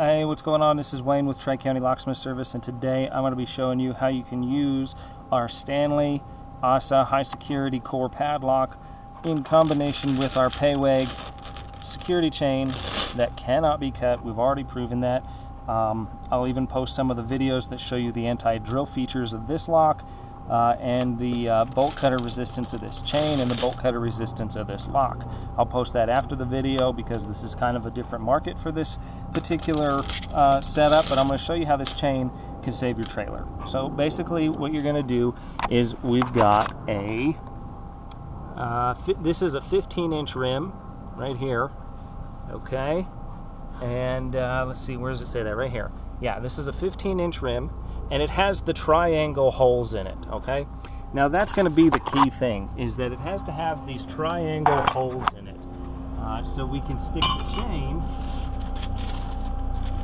Hey, what's going on? This is Wayne with Tri-County Locksmith Service, and today I'm going to be showing you how you can use our Stanley ASSA high security core padlock in combination with our Peweg security chain that cannot be cut. We've already proven that. I'll even post some of the videos that show you the anti-drill features of this lock and the bolt cutter resistance of this chain and the bolt cutter resistance of this lock. I'll post that after the video because this is kind of a different market for this particular setup, but I'm going to show you how this chain can save your trailer. So basically what you're going to do is we've got a this is a 15-inch rim right here, okay, and let's see, where does it say that? Right here. Yeah, this is a 15-inch rim, and it has the triangle holes in it, okay? Now that's going to be the key thing, is that it has to have these triangle holes in it, so we can stick the chain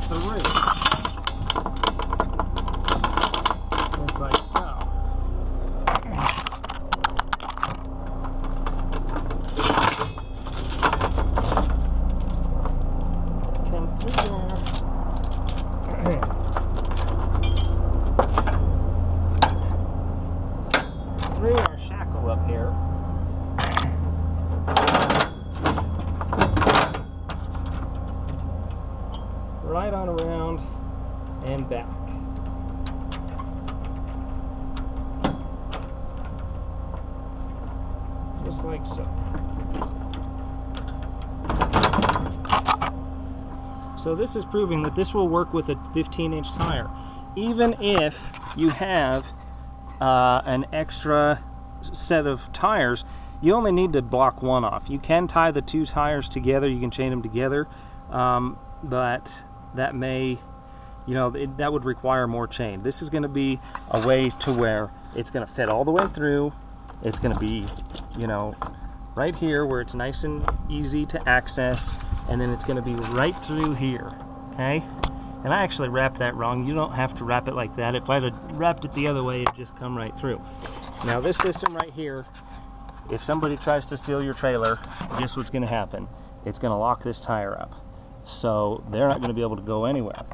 through, just like so. Come through there. Through our shackle up here. Right on around and back. Just like so. So this is proving that this will work with a 15-inch tire. Even if you have an extra set of tires, you only need to block one off. You can tie the two tires together, you can chain them together, but that may, you know, that would require more chain. This is going to be a way to where it's going to fit all the way through. It's going to be, you know, right here where it's nice and easy to access, and then it's going to be right through here, okay? And I actually wrapped that wrong. You don't have to wrap it like that. If I'd have wrapped it the other way, it'd just come right through. Now this system right here, if somebody tries to steal your trailer, guess what's going to happen? It's going to lock this tire up. So they're not going to be able to go anywhere.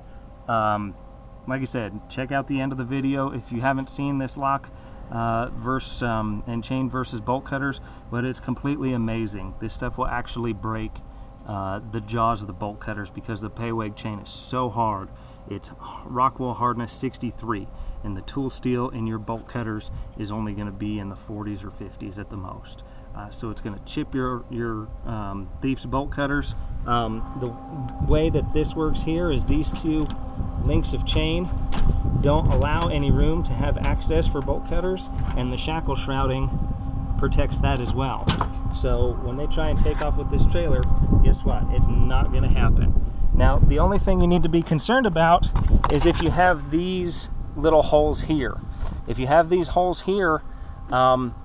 Like I said, check out the end of the video if you haven't seen this lock and chain versus bolt cutters, but it's completely amazing. This stuff will actually break the jaws of the bolt cutters because the Peweg chain is so hard. It's Rockwell hardness 63, and the tool steel in your bolt cutters is only going to be in the 40s or 50s at the most. So it's going to chip your Thief's bolt cutters. The way that this works here is these two links of chain don't allow any room to have access for bolt cutters, and the shackle shrouding protects that as well. So when they try and take off with this trailer, guess what? It's not going to happen. Now the only thing you need to be concerned about is if you have these little holes here. If you have these holes here,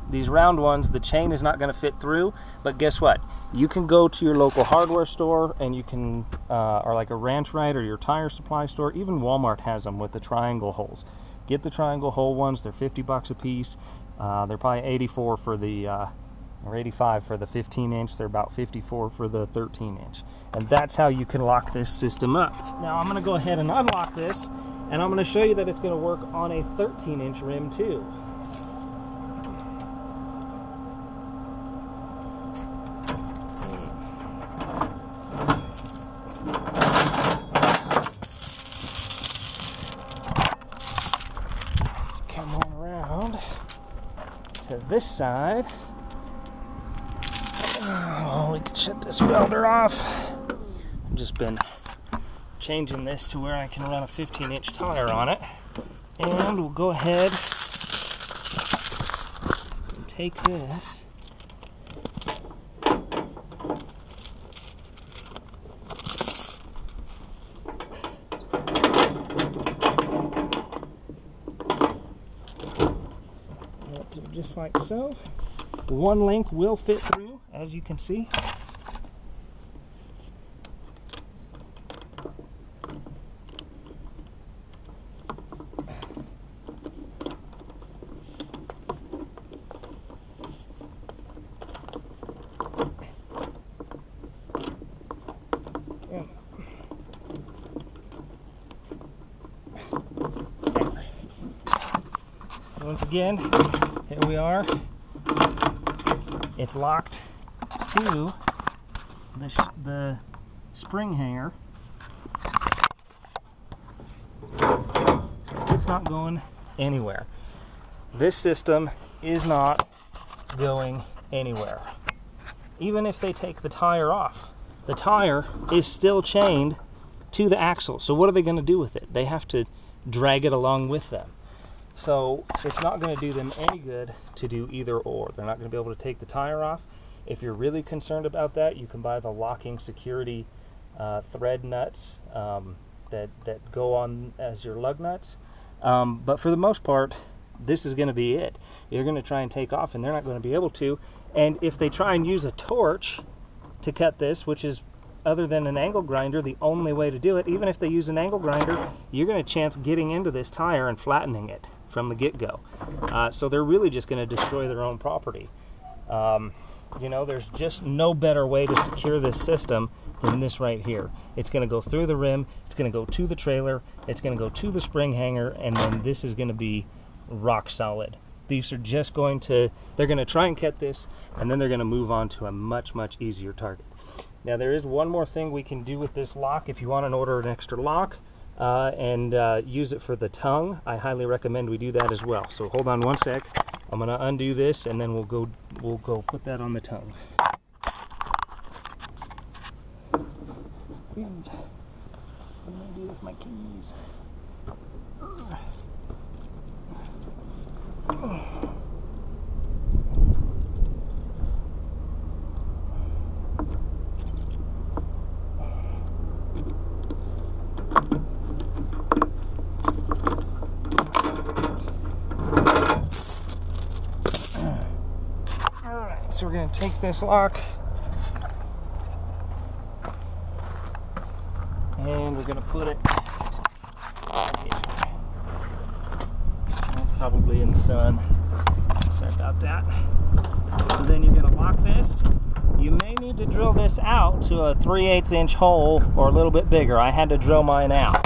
these round ones, the chain is not going to fit through, but guess what? You can go to your local hardware store and you can, or like a Ranch Rite or your tire supply store, even Walmart has them with the triangle holes. Get the triangle hole ones, they're 50 bucks a piece. They're probably 84 for the, or 85 for the 15-inch, they're about 54 for the 13-inch. And that's how you can lock this system up. Now I'm going to go ahead and unlock this, and I'm going to show you that it's going to work on a 13-inch rim too. Come on around to this side. Oh, we can shut this welder off. I've just been changing this to where I can run a 15-inch tire on it. And we'll go ahead and take this. Just like so. One link will fit through, as you can see. once again, here we are. It's locked to the spring hanger. It's not going anywhere. This system is not going anywhere. Even if they take the tire off, the tire is still chained to the axle. So what are they going to do with it? They have to drag it along with them. So it's not going to do them any good to do either or. They're not going to be able to take the tire off. If you're really concerned about that, you can buy the locking security thread nuts that go on as your lug nuts. But for the most part, this is going to be it. You're going to try and take off and they're not going to be able to. And if they try and use a torch to cut this, which is, other than an angle grinder, the only way to do it, even if they use an angle grinder, you're going to chance getting into this tire and flattening it from the get-go. So they're really just going to destroy their own property. You know, there's just no better way to secure this system than this right here. It's going to go through the rim, it's going to go to the trailer, it's going to go to the spring hanger, and then this is going to be rock solid. These are just going to, they're going to try and cut this, and then they're going to move on to a much, much easier target. Now there is one more thing we can do with this lock. If you want to order an extra lock and use it for the tongue, I highly recommend we do that as well. So hold on one sec. I'm going to undo this and then we'll go put that on the tongue. What am I going to do with my keys? So we're going to take this lock and we're going to put it probably in the sun. Sorry about that. So then you're going to lock this. You may need to drill this out to a 3/8 inch hole or a little bit bigger. I had to drill mine out.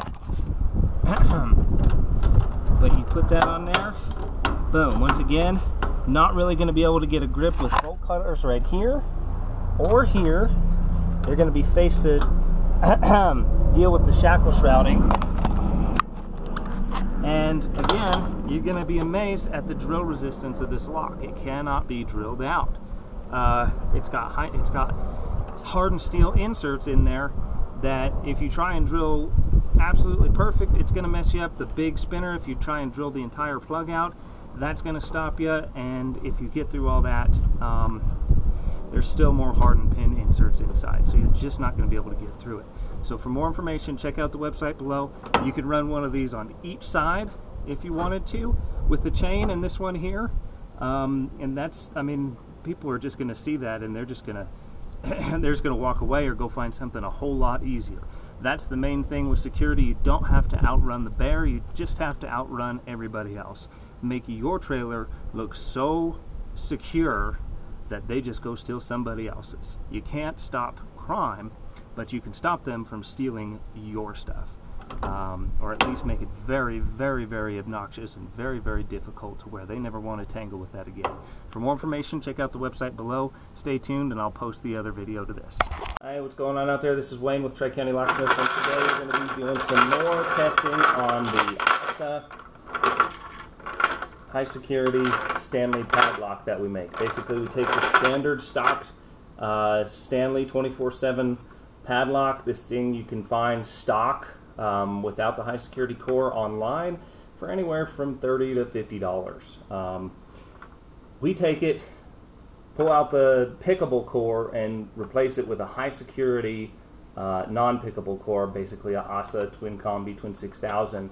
But you put that on there. Boom. Once again, not really going to be able to get a grip with bolt cutters right here or here. They're going to be faced to deal with the shackle shrouding. And again, you're going to be amazed at the drill resistance of this lock. It cannot be drilled out. It's got hardened steel inserts in there that if you try and drill absolutely perfect, it's going to mess you up. The big spinner, if you try and drill the entire plug out, that's going to stop you. And if you get through all that, there's still more hardened pin inserts inside, so you're just not going to be able to get through it. So for more information, check out the website below. You could run one of these on each side if you wanted to with the chain and this one here. And that's, I mean, people are just going to see that and they're just going to walk away or go find something a whole lot easier. That's the main thing with security. You don't have to outrun the bear, you just have to outrun everybody else. Make your trailer look so secure that they just go steal somebody else's. You can't stop crime, but you can stop them from stealing your stuff. Or at least make it very, very, very obnoxious and very, very difficult to where they never want to tangle with that again. For more information, check out the website below. Stay tuned and I'll post the other video to this. Hi, what's going on out there? This is Wayne with Tri-County Locksmiths, and today we're going to be doing some more testing on the ASSA high security Stanley padlock that we make. Basically, we take the standard stock Stanley 24/7 padlock. This thing you can find stock without the high security core online for anywhere from $30 to $50. We take it, pull out the pickable core and replace it with a high security non-pickable core, basically a ASSA Twin Combi Twin 6000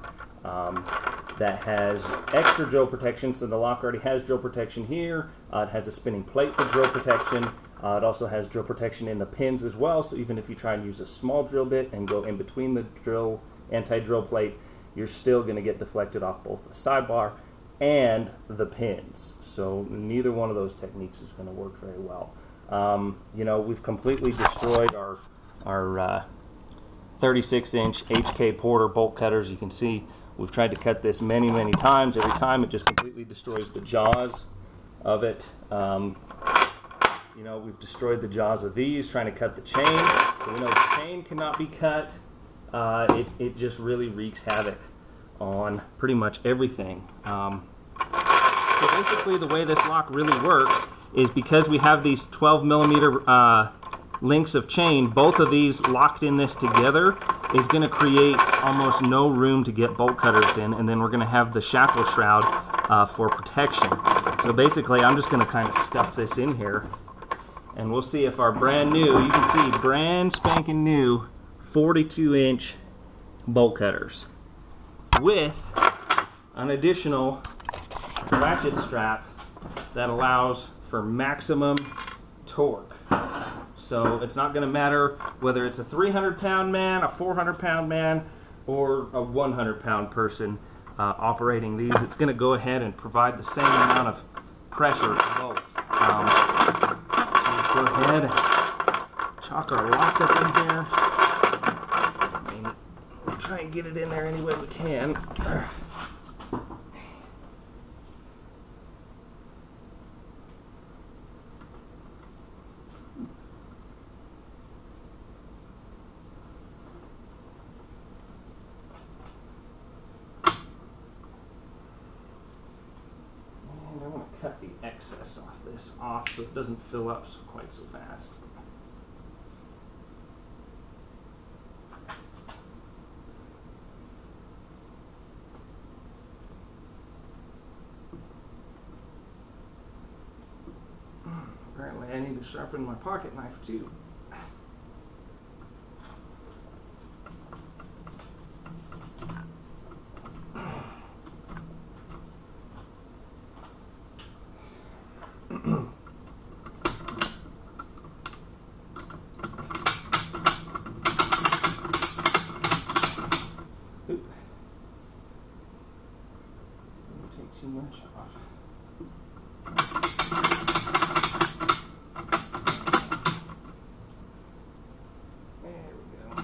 that has extra drill protection. So the lock already has drill protection here. It has a spinning plate for drill protection. It also has drill protection in the pins as well, so even if you try and use a small drill bit and go in between the drill anti-drill plate, you're still going to get deflected off both the sidebar and the pins. So neither one of those techniques is going to work very well. You know, we've completely destroyed our 36-inch HK Porter bolt cutters. You can see We've tried to cut this many, many times. Every time it just completely destroys the jaws of it. You know, we've destroyed the jaws of these trying to cut the chain. So we know the chain cannot be cut. It just really wreaks havoc on pretty much everything. So basically the way this lock really works is because we have these 12mm links of chain, both of these locked in this together is going to create almost no room to get bolt cutters in, and then we're going to have the shackle shroud for protection. So basically I'm just going to kind of stuff this in here, and we'll see if our brand new, you can see brand spanking new 42-inch bolt cutters with an additional ratchet strap that allows for maximum torque. So it's not going to matter whether it's a 300-pound man, a 400-pound man, or a 100-pound person operating these. It's going to go ahead and provide the same amount of pressure to both. So let's go ahead and chalk our lock up in here. We'll try and get it in there any way we can. Cut the excess off this so it doesn't fill up quite so fast. Apparently I need to sharpen my pocket knife too. Too much off. There we go.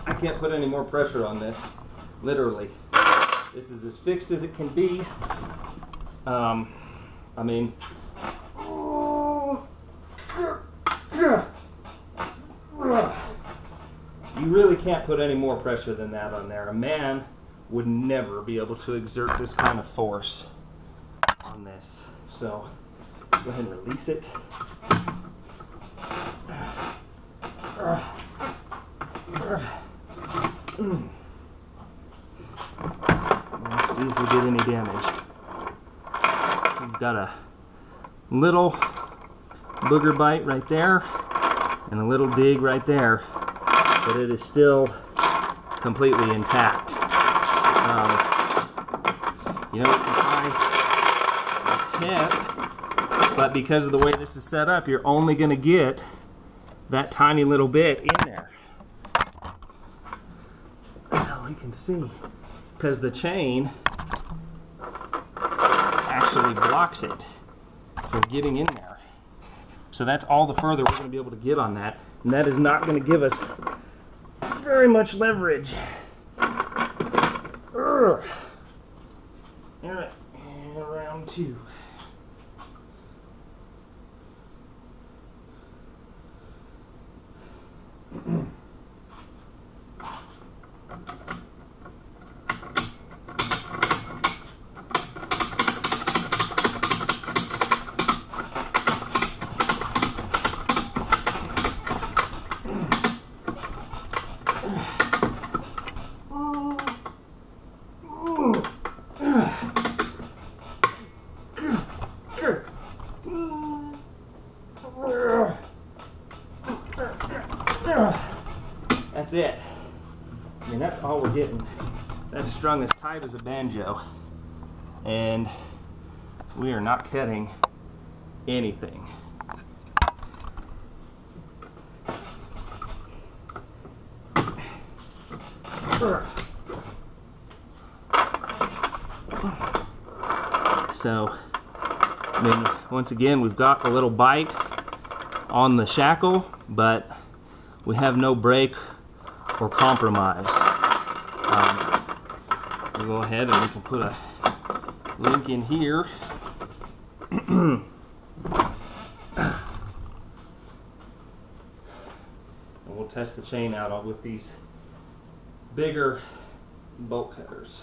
I can't put any more pressure on this, literally. This is as fixed as it can be. I mean, you really can't put any more pressure than that on there. A man would never be able to exert this kind of force on this. So, go ahead and release it. Let's see if we did any damage. We've got a little booger bite right there and a little dig right there, but it is still completely intact. You know, you can tie a tip, but because of the way this is set up, you're only going to get that tiny little bit in there. Now you can see, because the chain actually blocks it from getting in there. So that's all the further we're going to be able to get on that, and that is not going to give us very much leverage. All right, and round two. That's it. I mean, that's all we're getting. That's strung as tight as a banjo. and we are not cutting anything. So, I mean, once again, we've got a little bite on the shackle, but we have no break or compromise. We'll go ahead and we can put a link in here. And we'll test the chain out with these bigger bolt cutters.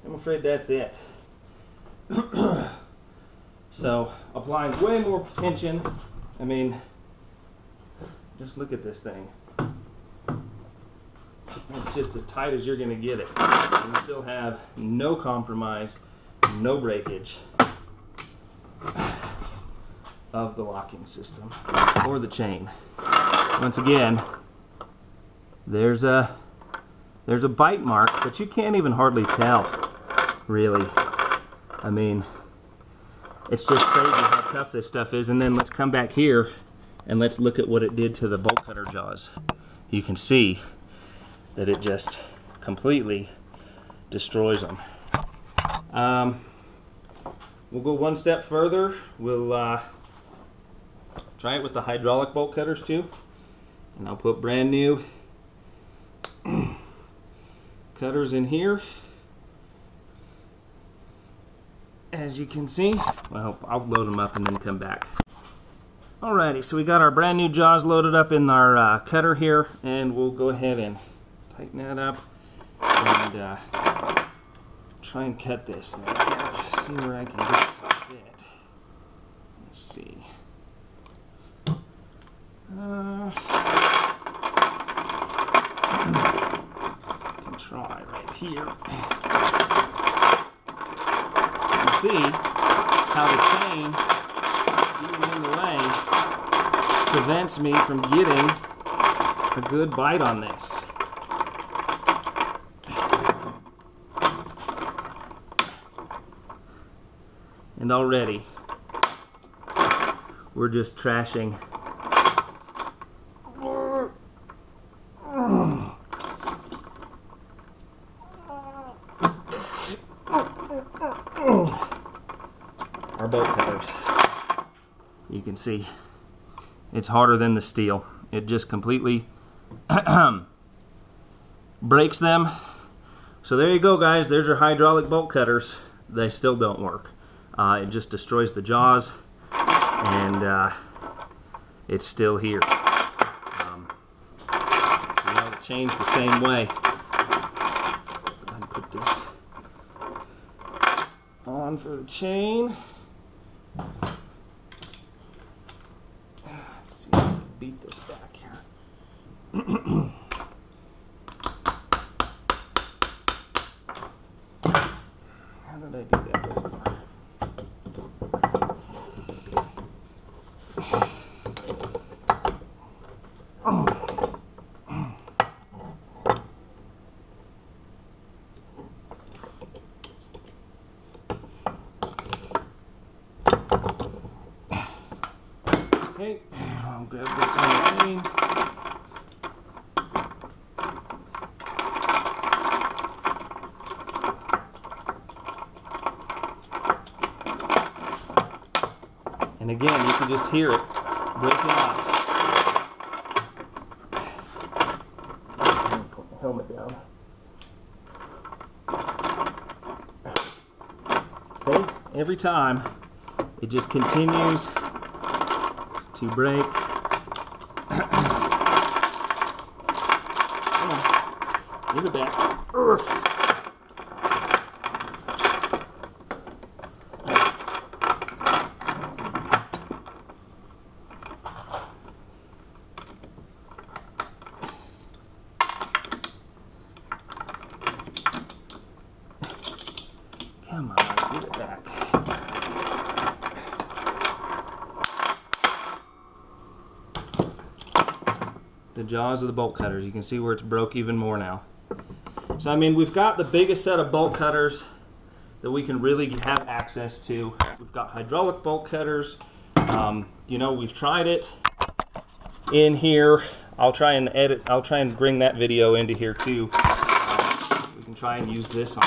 I'm afraid that's it. So applying way more tension. I mean, just look at this thing. It's just as tight as you're going to get it. And you still have no compromise, no breakage of the locking system or the chain. Once again, there's a bite mark, but you can't even hardly tell, really. I mean, it's just crazy how tough this stuff is. And then let's come back here and let's look at what it did to the bolt cutter jaws. You can see that it just completely destroys them. We'll go one step further. We'll try it with the hydraulic bolt cutters too. And I'll put brand new cutters in here. As you can see, well, I'll load them up and then come back. Alrighty, so we got our brand new jaws loaded up in our cutter here, and we'll go ahead and tighten that up and try and cut this thing. See where I can get it to fit. Let's see. I can try right here. See how the chain, even in the way, prevents me from getting a good bite on this. And already we're just trashing our bolt cutters. You can see it's harder than the steel. It just completely breaks them. So there you go, guys. There's your hydraulic bolt cutters. They still don't work. It just destroys the jaws, and it's still here. The chain's the same way. I'll put this on for the chain. Let's see if I can beat this back here. How did I do that before? Okay, I'll grab this on the chain. And again, you can just hear it breaking off. helmet down. See? Every time it just continues to break. Give it back. Come on, give it back. The jaws of the bolt cutters. You can see where it's broke even more now. So I mean, we've got the biggest set of bolt cutters that we can really have access to. We've got hydraulic bolt cutters. You know, we've tried it in here. I'll try and bring that video into here too. We can try and use this on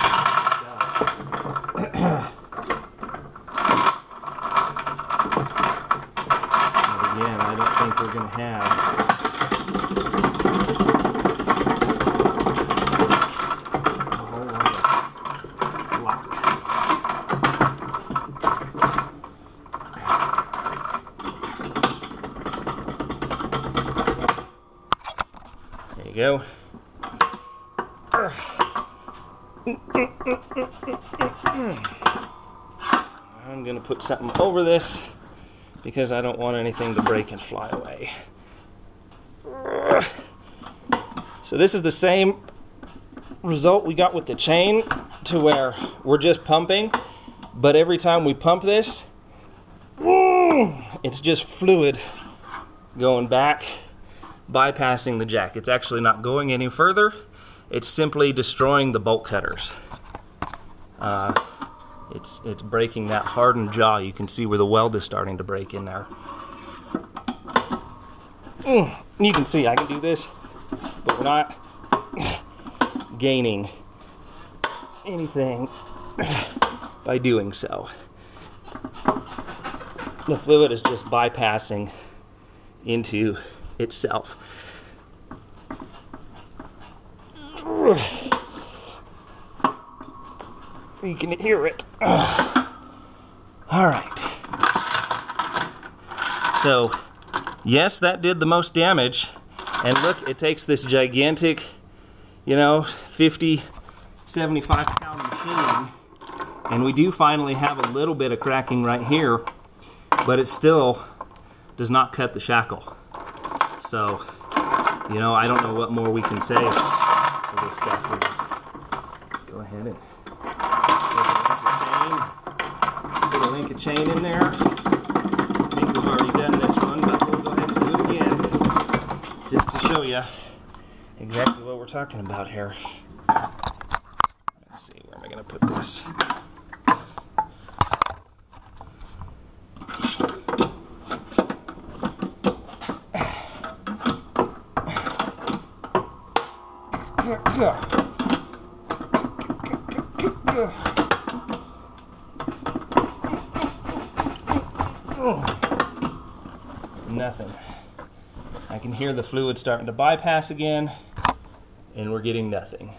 again, I don't think we're going to have go. I'm going to put something over this because I don't want anything to break and fly away. So this is the same result we got with the chain, to where we're just pumping, but every time we pump this, it's just fluid going back, bypassing the jack. It's actually not going any further. It's simply destroying the bolt cutters. It's breaking that hardened jaw. You can see where the weld is starting to break in there. You can see I can do this, but we're not gaining anything by doing so. The fluid is just bypassing into itself. You can hear it. All right. So, yes, that did the most damage. And look, it takes this gigantic, you know, 50, 75 pound machine, and we do finally have a little bit of cracking right here, but it still does not cut the shackle. So, you know, I don't know what more we can say for this stuff. We'll just go ahead and put a link of chain in there. I think we've already done this one, but we'll go ahead and do it again just to show you exactly what we're talking about here. Let's see, where am I going to put this? Nothing. I can hear the fluid starting to bypass again, and we're getting nothing.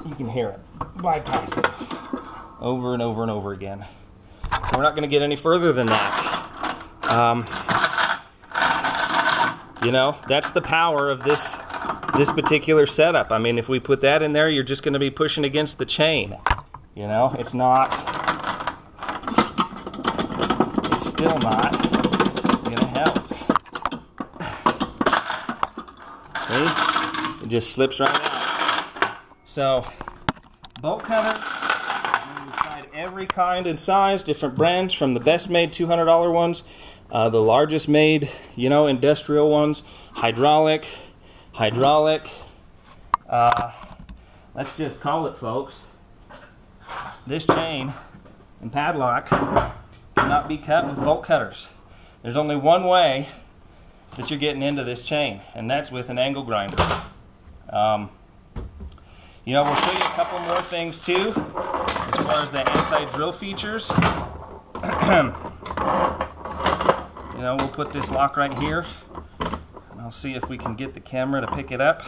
You can hear it bypassing over and over and over again. So we're not going to get any further than that. You know, that's the power of this particular setup. I mean, if we put that in there, you're just going to be pushing against the chain. You know, it's still not going to help. See? It just slips right out. So, bolt cutter. We've tried every kind and size, different brands, from the best made $200 ones, the largest made, you know, industrial ones, hydraulic. Let's just call it, folks. This chain and padlock cannot be cut with bolt cutters. There's only one way that you're getting into this chain, and that's with an angle grinder. You know, we'll show you a couple more things too, as far as the anti-drill features. You know, we'll put this lock right here, and I'll see if we can get the camera to pick it up.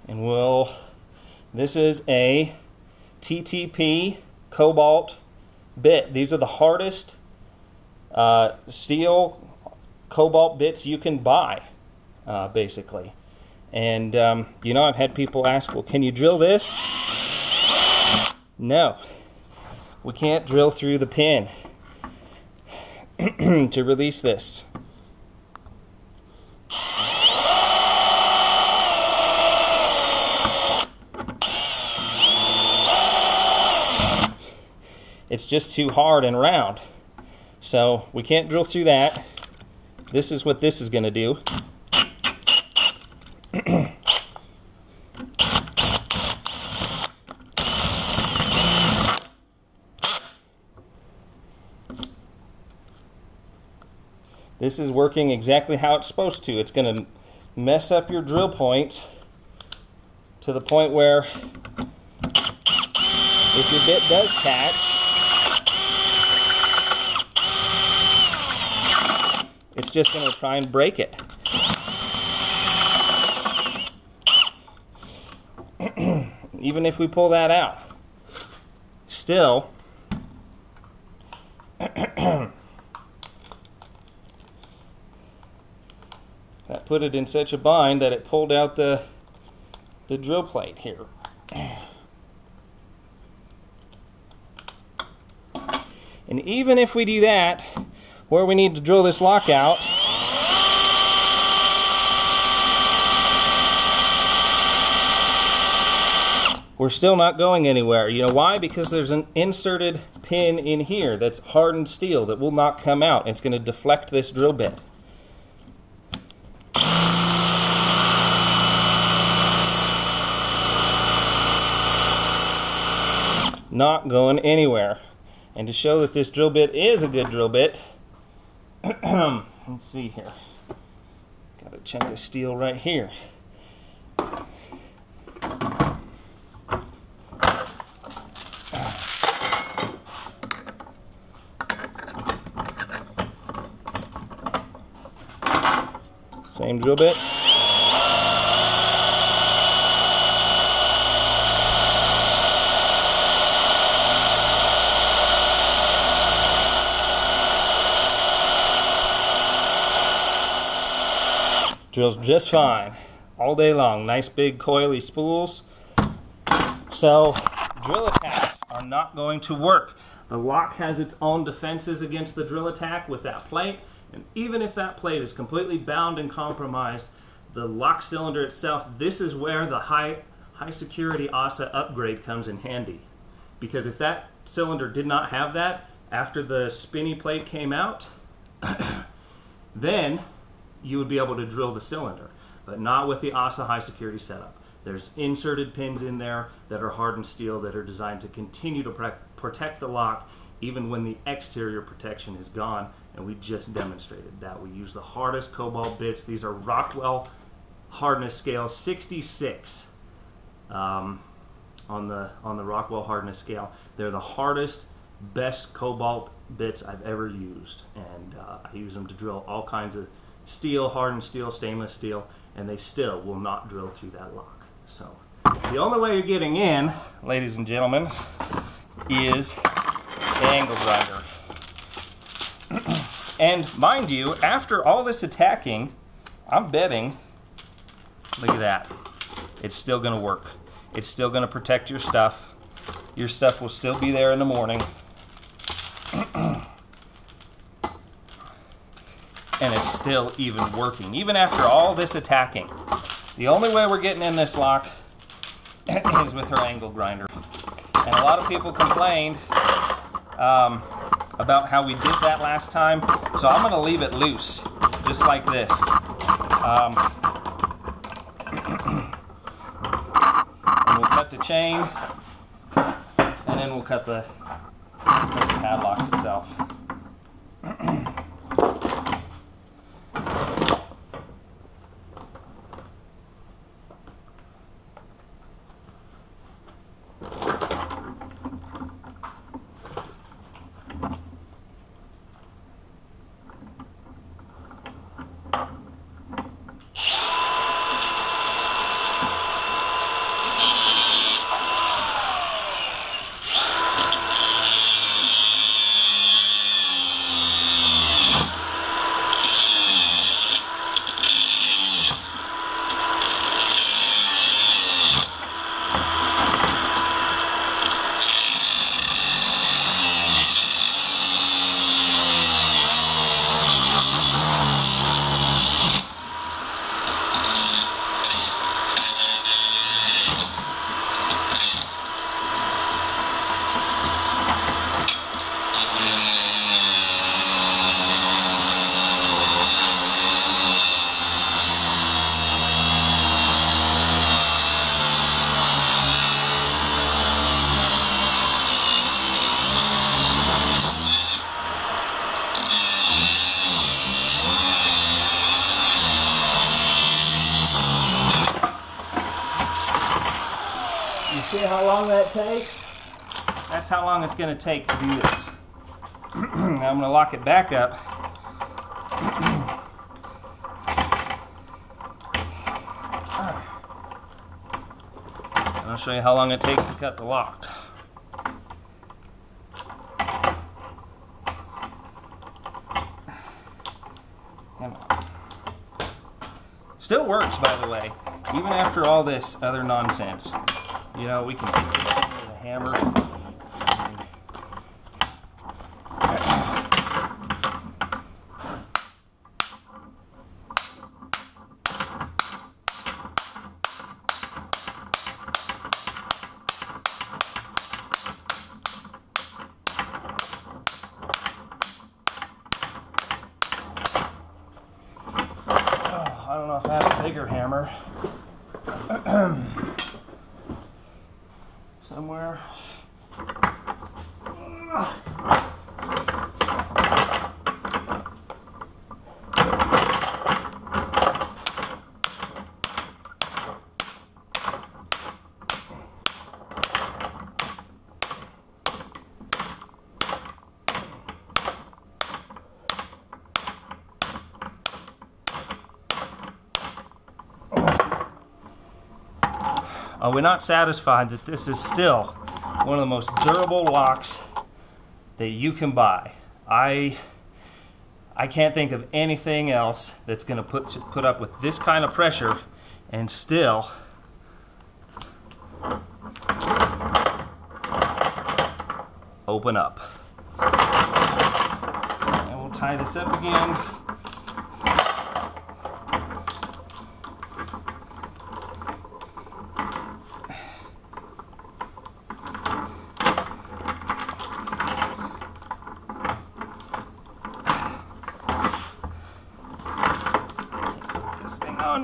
And this is a TTP cobalt bit. These are the hardest steel cobalt bits you can buy, basically. And you know, I've had people ask, well, can you drill this? No, we can't drill through the pin to release this. It's just too hard and round, so we can't drill through that. This is what this is going to do. This is working exactly how it's supposed to. It's going to mess up your drill points to the point where if your bit does catch, it's just going to try and break it. Even if we pull that out, still that put it in such a bind that it pulled out the drill plate here. And even if we do that, where we need to drill this lock out, we're still not going anywhere. You know why? Because there's an inserted pin in here that's hardened steel that will not come out. It's going to deflect this drill bit. Not going anywhere. And to show that this drill bit is a good drill bit, let's see here. Got a chunk of steel right here. Same drill bit. Drills just fine all day long. Nice big coily spools. So drill attacks are not going to work. The lock has its own defenses against the drill attack with that plate, and even if that plate is completely bound and compromised, the lock cylinder itself, this is where the high security ASSA upgrade comes in handy. Because if that cylinder did not have that after the spinny plate came out, then you would be able to drill the cylinder, but not with the ASSA high security setup. There's inserted pins in there that are hardened steel that are designed to continue to protect the lock even when the exterior protection is gone, and we just demonstrated that. We use the hardest cobalt bits. These are Rockwell hardness scale 66 on the Rockwell hardness scale. They're the hardest, best cobalt bits I've ever used, and I use them to drill all kinds of steel, hardened steel, stainless steel, and they still will not drill through that lock. So the only way you're getting in, ladies and gentlemen, is the angle grinder. And mind you, after all this attacking, I'm betting, look at that, it's still going to work. It's still going to protect your stuff. Your stuff will still be there in the morning. And it's still even working, even after all this attacking. The only way we're getting in this lock is with our angle grinder. And a lot of people complained about how we did that last time, so I'm going to leave it loose, just like this. And we'll cut the chain, and then we'll cut the padlock itself. See how long that takes? That's how long it's going to take to do this. Now I'm going to lock it back up. And I'll show you how long it takes to cut the lock. Come on. Still works, by the way, even after all this other nonsense. You know, we can do this with a hammer. Oh, I don't know if I have a bigger hammer. Somewhere. We're not satisfied that this is still one of the most durable locks that you can buy. I can't think of anything else that's going to put up with this kind of pressure and still open up. And we'll tie this up again.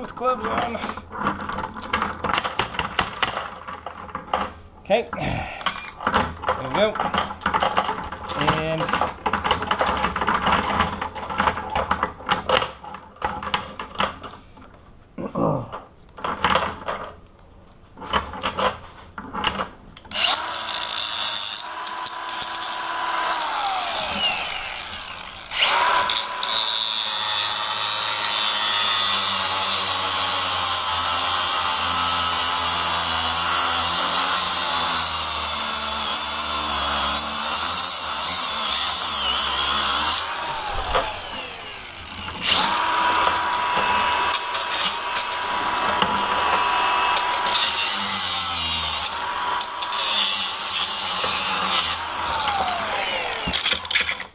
With gloves on. Okay, there we go. And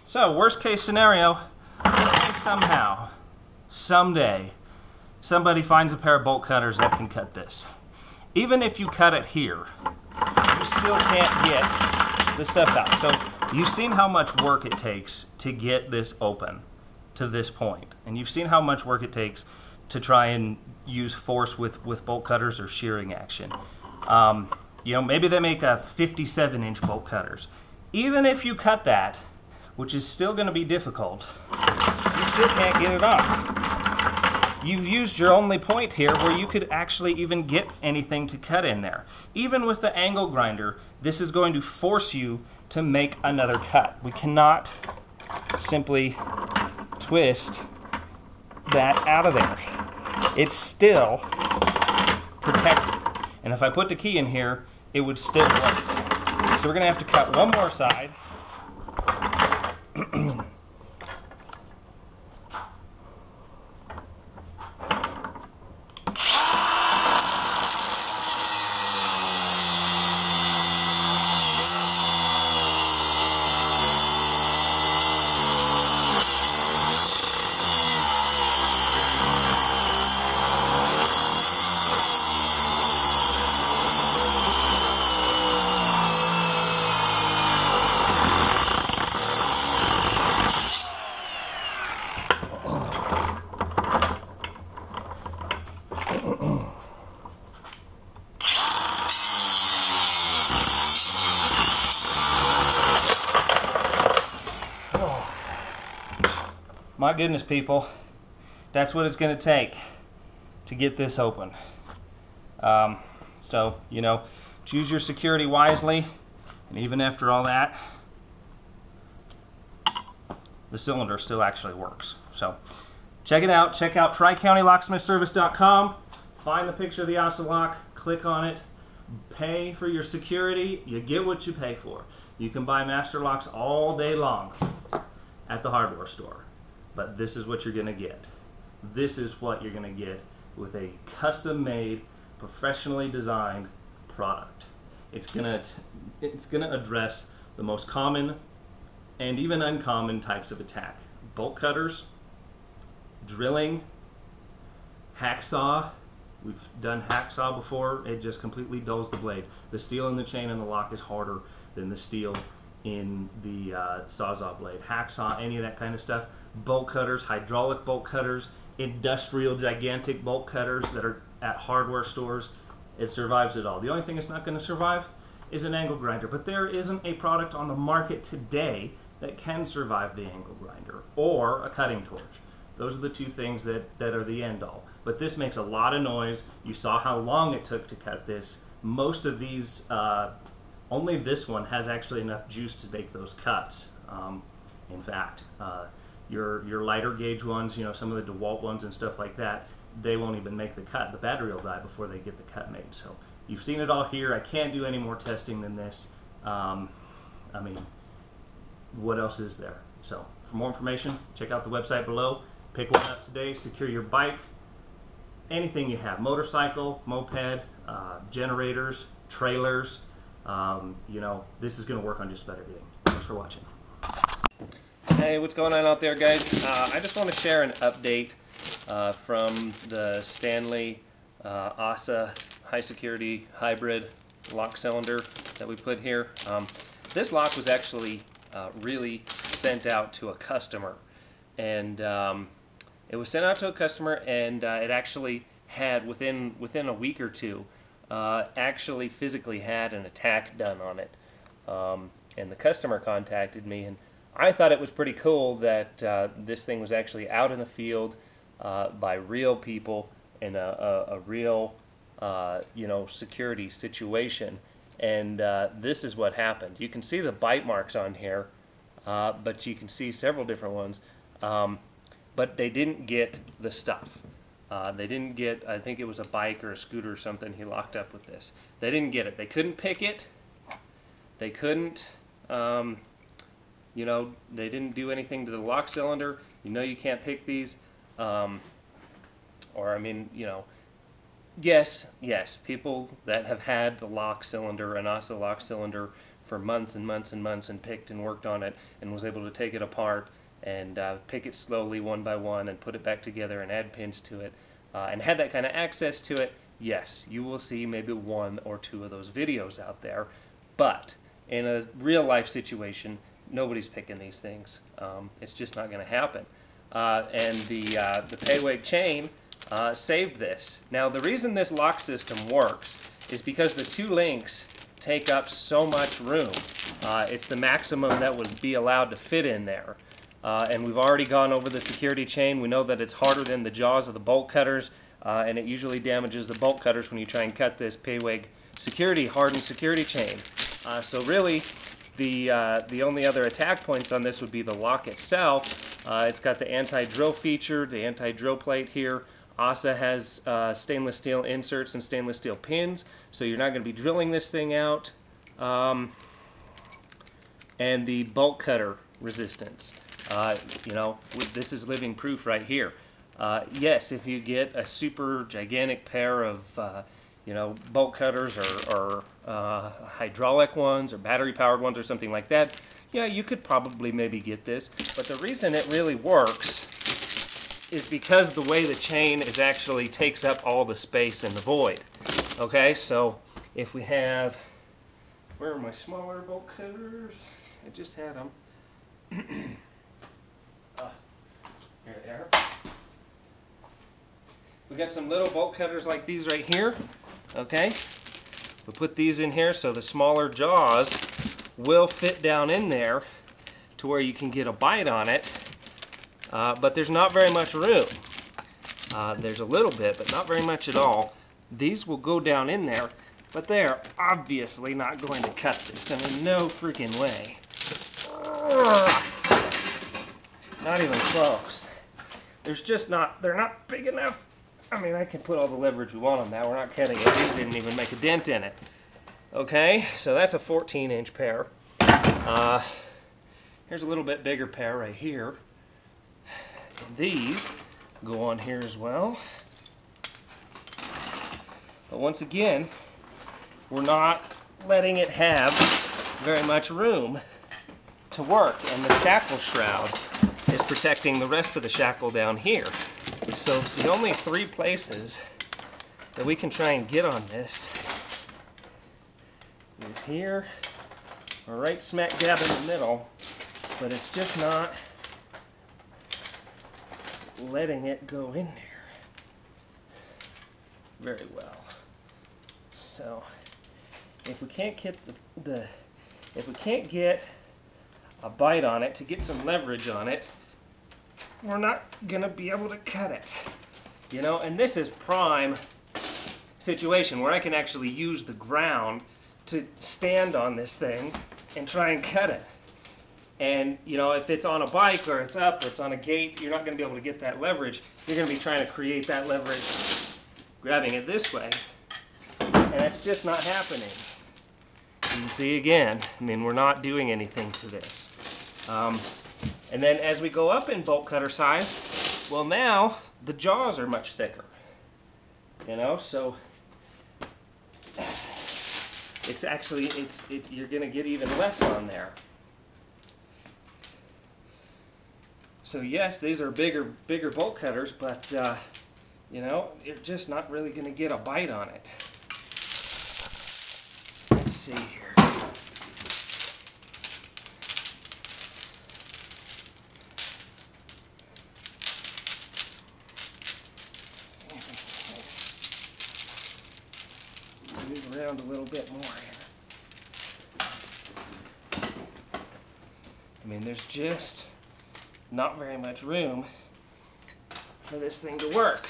so, worst case scenario, somehow, someday, somebody finds a pair of bolt cutters that can cut this. Even if you cut it here, you still can't get the stuff out. So, you've seen how much work it takes to get this open to this point. And you've seen how much work it takes to try and use force with bolt cutters or shearing action. You know, maybe they make a 57-inch bolt cutters. Even if you cut that, which is still going to be difficult, you still can't get it off. You've used your only point here where you could actually even get anything to cut in there. Even with the angle grinder, this is going to force you to make another cut. We cannot simply twist that out of there. It's still protected. And if I put the key in here, it would still work. So we're going to have to cut one more side. My goodness, people, that's what it's going to take to get this open. So, you know, choose your security wisely, and even after all that, the cylinder still actually works. So, check it out. Check out TriCountyLocksmithService.com. Find the picture of the ASSA lock, click on it, pay for your security. You get what you pay for. You can buy master locks all day long at the hardware store. But this is what you're going to get. This is what you're going to get with a custom-made, professionally designed product. It's going to address the most common and even uncommon types of attack. Bolt cutters, drilling, hacksaw. We've done hacksaw before. It just completely dulls the blade. The steel in the chain and the lock is harder than the steel in the Sawzall blade. Hacksaw, any of that kind of stuff. Bolt cutters, hydraulic bolt cutters, industrial gigantic bolt cutters that are at hardware stores. It survives it all. The only thing it's not going to survive is an angle grinder. But there isn't a product on the market today that can survive the angle grinder or a cutting torch. Those are the two things that are the end all. But this makes a lot of noise. You saw how long it took to cut this. Most of these, only this one has actually enough juice to make those cuts. In fact, your lighter gauge ones, you know, some of the DeWalt ones and stuff like that, they won't even make the cut. The battery will die before they get the cut made. So you've seen it all here. I can't do any more testing than this. I mean, what else is there? So for more information, check out the website below. Pick one up today. Secure your bike, anything you have, motorcycle, moped, generators, trailers. You know, this is going to work on just about everything. Thanks for watching. Hey, what's going on out there, guys? I just want to share an update from the Stanley ASSA high security hybrid lock cylinder that we put here. This lock was actually really sent out to a customer, and it was sent out to a customer, and it actually had within a week or two actually physically had an attack done on it, and the customer contacted me, and I thought it was pretty cool that this thing was actually out in the field by real people in a real you know, security situation. And this is what happened. You can see the bite marks on here, but you can see several different ones. But they didn't get the stuff. They didn't get, I think it was a bike or a scooter or something he locked up with this. They didn't get it. They couldn't pick it. They couldn't... you know, they didn't do anything to the lock cylinder. You know you can't pick these. Or, I mean, you know, yes, people that have had the lock cylinder, an ASSA lock cylinder, for months and months and months and picked and worked on it and was able to take it apart and pick it slowly one by one and put it back together and add pins to it and had that kind of access to it, yes, you will see maybe one or two of those videos out there. But in a real life situation, nobody's picking these things. It's just not going to happen. And the Peweg chain saved this. Now, the reason this lock system works is because the two links take up so much room. It's the maximum that would be allowed to fit in there. And we've already gone over the security chain. We know that it's harder than the jaws of the bolt cutters, and it usually damages the bolt cutters when you try and cut this Peweg hardened security chain. So really, the only other attack points on this would be the lock itself. It's got the anti-drill feature, the anti-drill plate here. ASSA has stainless steel inserts and stainless steel pins, so you're not going to be drilling this thing out. And the bolt cutter resistance. You know, this is living proof right here. Yes, if you get a super gigantic pair of you know, bolt cutters or hydraulic ones or battery powered ones or something like that, yeah, you could probably maybe get this. But the reason it really works is because the way the chain is actually takes up all the space in the void. Okay, so if we have, where are my smaller bolt cutters? I just had them. Here they are. We got some little bolt cutters like these right here. Okay, we put these in here so the smaller jaws will fit down in there to where you can get a bite on it, but there's not very much room. There's a little bit, but not very much at all. These will go down in there, but they are obviously not going to cut this. I mean, no freaking way. Not even close. There's just not, they're not big enough. I mean, I can put all the leverage we want on that. We're not cutting it. These didn't even make a dent in it. Okay, so that's a 14-inch pair. Here's a little bit bigger pair right here. And these go on here as well. But once again, we're not letting it have very much room to work, and the shackle shroud is protecting the rest of the shackle down here. So the only three places that we can try and get on this is here, or right smack dab in the middle, but it's just not letting it go in there very well. So if we can't get if we can't get a bite on it to get some leverage on it, we're not gonna be able to cut it, you know. And this is prime situation where I can actually use the ground to stand on this thing and try and cut it. And you know, if it's on a bike or it's up or it's on a gate, you're not gonna be able to get that leverage. You're gonna be trying to create that leverage grabbing it this way, and that's just not happening. You can see again, I mean, we're not doing anything to this. And then as we go up in bolt cutter size, well, now the jaws are much thicker, you know, so it's actually, you're going to get even less on there. So yes, these are bigger bolt cutters, but you know, you're just not really going to get a bite on it. Let's see here. Move around a little bit more here. I mean, there's just not very much room for this thing to work.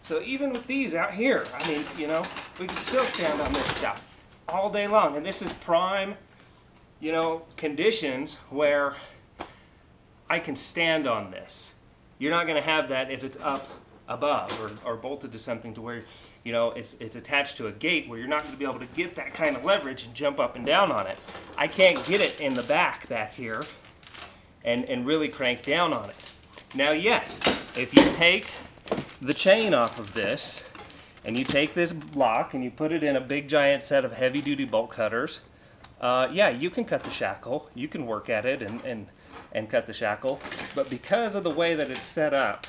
So even with these out here, I mean, you know, we can still stand on this stuff all day long. And this is prime, you know, conditions where I can stand on this. You're not going to have that if it's up above or bolted to something to where, you know, it's attached to a gate where you're not going to be able to get that kind of leverage and jump up and down on it. I can't get it in the back here and really crank down on it. Now, yes, if you take the chain off of this and you take this block and you put it in a big giant set of heavy-duty bolt cutters, yeah, you can cut the shackle. You can work at it and cut the shackle. But because of the way that it's set up,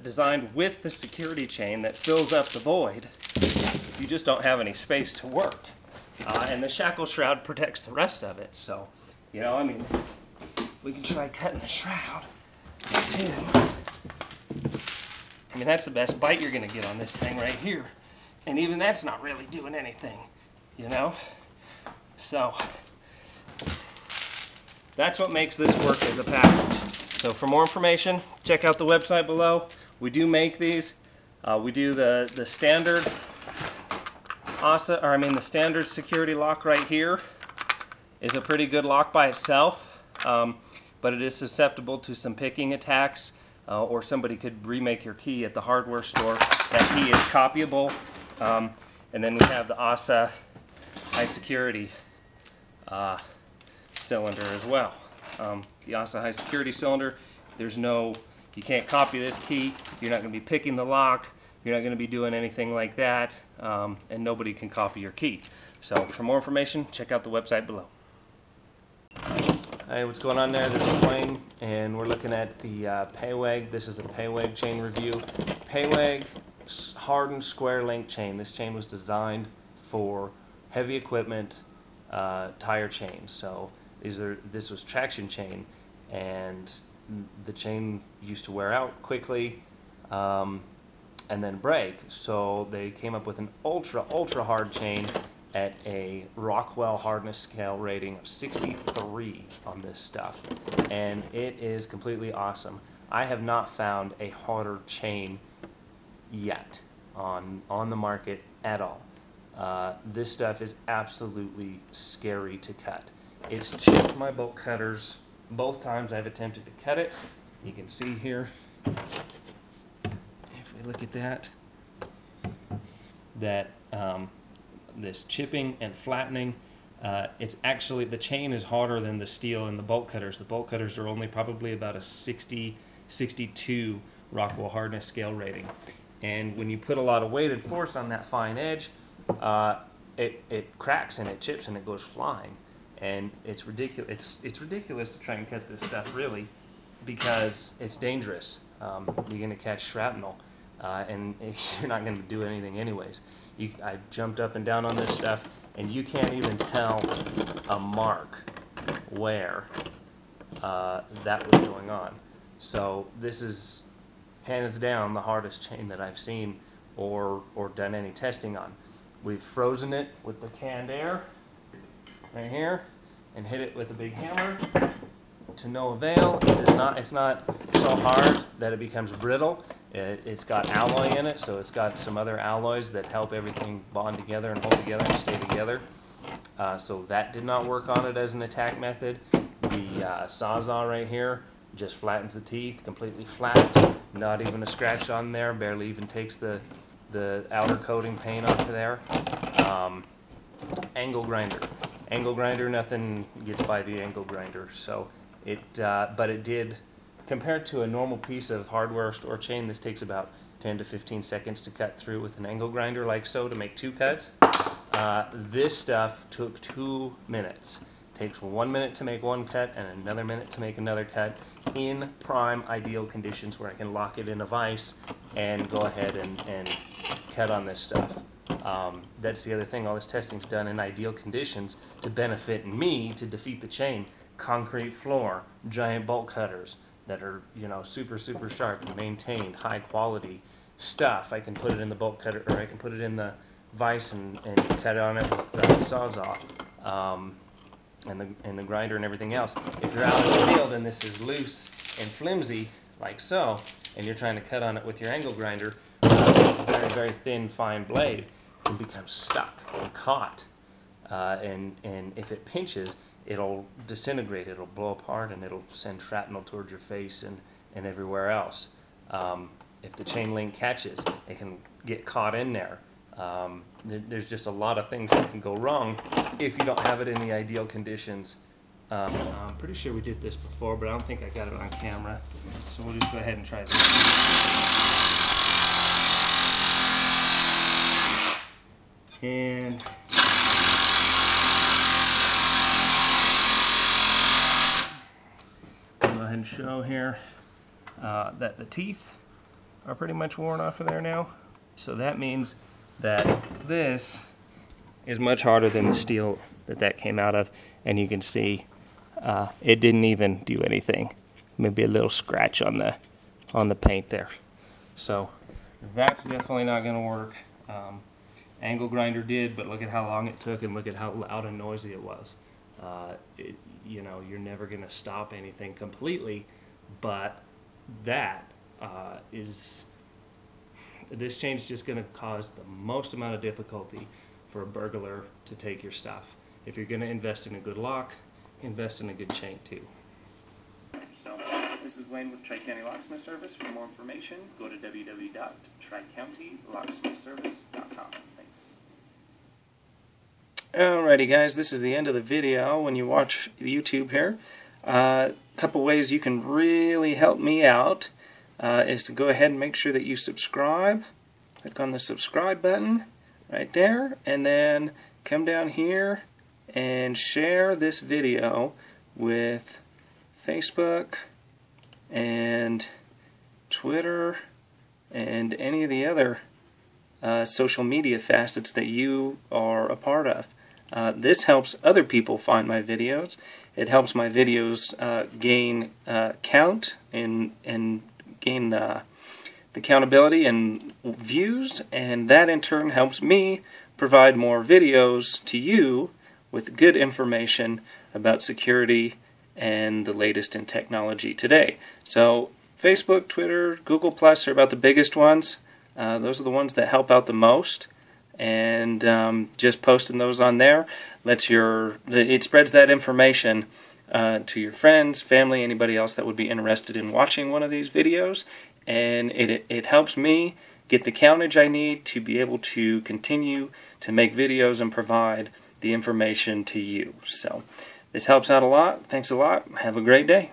designed with the security chain that fills up the void, you just don't have any space to work. And the shackle shroud protects the rest of it. So, you know, I mean, we can try cutting the shroud too. I mean, that's the best bite you're going to get on this thing right here. And even that's not really doing anything, you know? So that's what makes this work as a package. So for more information, check out the website below. We do make these. We do the standard ASSA, or I mean the standard security lock right here is a pretty good lock by itself, but it is susceptible to some picking attacks, or somebody could remake your key at the hardware store. That key is copyable. And then we have the ASSA high security cylinder as well. The ASSA high security cylinder, you can't copy this key. You're not going to be picking the lock. You're not going to be doing anything like that, and nobody can copy your key. So for more information, check out the website below. Hey, what's going on there? This is Wayne, and we're looking at the Peweg. This is the Peweg chain review. Peweg hardened square link chain. This chain was designed for heavy equipment tire chains. So this was traction chain, and the chain used to wear out quickly and then break. So they came up with an ultra hard chain at a Rockwell hardness scale rating of 63 on this stuff, and it is completely awesome. I have not found a harder chain yet on the market at all. This stuff is absolutely scary to cut. It's chipped my bolt cutters both times I've attempted to cut it. You can see here, if we look at that this chipping and flattening, it's actually, the chain is harder than the steel in the bolt cutters. The bolt cutters are only probably about a 62 Rockwell hardness scale rating. And when you put a lot of weighted force on that fine edge, it cracks and it chips and it goes flying. And it's ridiculous. It's ridiculous to try and cut this stuff, really, because it's dangerous. You're going to catch shrapnel, and you're not going to do anything anyways. I jumped up and down on this stuff, and you can't even tell a mark where that was going on. So this is hands down the hardest chain that I've seen or done any testing on. We've frozen it with the canned air right here and hit it with a big hammer to no avail. It's not so hard that it becomes brittle. It's got alloy in it, so it's got some other alloys that help everything bond together and hold together and stay together. So that did not work on it as an attack method. The Sawzall right here just flattens the teeth, completely flat, not even a scratch on there, barely even takes the outer coating paint off of there. Angle grinder, nothing gets by the angle grinder. So but it did, compared to a normal piece of hardware store chain, this takes about 10 to 15 seconds to cut through with an angle grinder like so to make 2 cuts. This stuff took 2 minutes. Takes 1 minute to make 1 cut and another minute to make another cut in prime ideal conditions where I can lock it in a vise and go ahead and cut on this stuff. That's the other thing, all this testing's done in ideal conditions to benefit me to defeat the chain. Concrete floor, giant bolt cutters that are, super sharp and maintained, high quality stuff. I can put it in the bolt cutter, or I can put it in the vise and cut on it with the Sawzall. And the grinder and everything else. If you're out in the field and this is loose and flimsy, like so, and you're trying to cut on it with your angle grinder, it's a very, very thin, fine blade, can become stuck and caught. And if it pinches, it'll disintegrate, it'll blow apart, and it'll send shrapnel towards your face and everywhere else. If the chain link catches, it can get caught in there. There's just a lot of things that can go wrong if you don't have it in the ideal conditions. I'm pretty sure we did this before, but I don't think I got it on camera. So we'll just go ahead and try this. And I'll go ahead and show here that the teeth are pretty much worn off of there now. So that means that this is much harder than the steel that came out of, and you can see it didn't even do anything. Maybe a little scratch on the paint there. So that's definitely not going to work. angle grinder did, but look at how long it took and look at how loud and noisy it was. You know, you're never going to stop anything completely, but that this change is just going to cause the most amount of difficulty for a burglar to take your stuff. If you're going to invest in a good lock, invest in a good chain too. So, this is Wayne with Tri-County Locksmith Service. For more information, go to www.tricountylocksmithservice.com. Thanks. Alrighty guys, this is the end of the video when you watch YouTube here. A couple ways you can really help me out is to go ahead and make sure that you subscribe. Click on the subscribe button right there, and then come down here and share this video with Facebook and Twitter and any of the other social media facets that you are a part of. This helps other people find my videos. It helps my videos gain count and gain the countability and views, and that in turn helps me provide more videos to you with good information about security and the latest in technology today. So Facebook, Twitter, Google Plus are about the biggest ones. Those are the ones that help out the most, and just posting those on there it spreads that information to your friends, family, anybody else that would be interested in watching one of these videos, and it helps me get the countage I need to be able to continue to make videos and provide the information to you. So this helps out a lot. Thanks a lot. Have a great day.